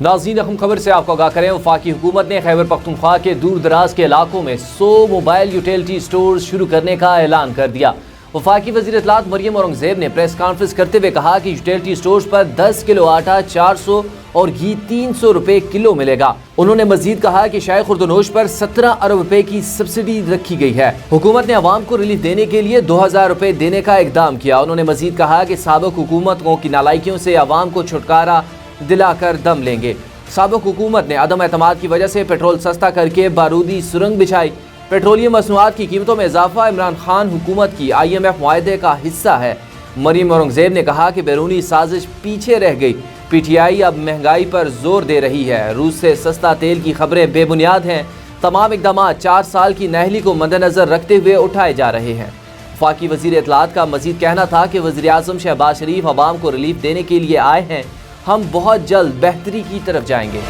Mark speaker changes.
Speaker 1: नाज़रीन, अहम खबर से आपको आगाह करें। वफाकी हुकूमत ने खैबर पख्तूनख्वा के दूर दराज के इलाकों में 100 मोबाइल यूटिलिटी स्टोर शुरू करने का ऐलान कर दिया। वफाकी वज़ीर इत्तलात मरियम औरंगज़ेब ने प्रेस कॉन्फ्रेंस करते हुए कहा कि यूटिलिटी स्टोर्स पर 10 किलो आटा 400 और घी 300 रुपए किलो मिलेगा। उन्होंने मजीद कहा कि शाय खुर्दनोश पर 17 अरब रुपए की सब्सिडी रखी गई है। हुकूमत ने अवाम को रिलीफ देने के लिए 2000 रुपए देने का इकदाम किया। उन्होंने मजीद कहा कि साबिक हुकूमतों की नालायकियों से अवाम को छुटकारा दिलाकर दम लेंगे। साबिक हुकूमत ने अदम एतमाद की वजह से पेट्रोल सस्ता करके बारूदी सुरंग बिछाई। पेट्रोलियम मसनूआत की कीमतों में इजाफा इमरान खान हुकूमत की IMF मुआहदे का हिस्सा है। मरियम औरंगज़ेब ने कहा कि बैरूनी साजिश पीछे रह गई। PTI अब महंगाई पर जोर दे रही है। रूस से सस्ता तेल की खबरें बेबुनियाद हैं। तमाम इकदाम 4 साल की नहली को मद्देनजर रखते हुए उठाए जा रहे हैं। वफाकी वज़ीर इत्तलात का मजीद कहना था कि वज़ीर आज़म शहबाज शरीफ अवाम को रिलीफ देने के लिए आए हैं। हम बहुत जल्द बेहतरी की तरफ जाएंगे।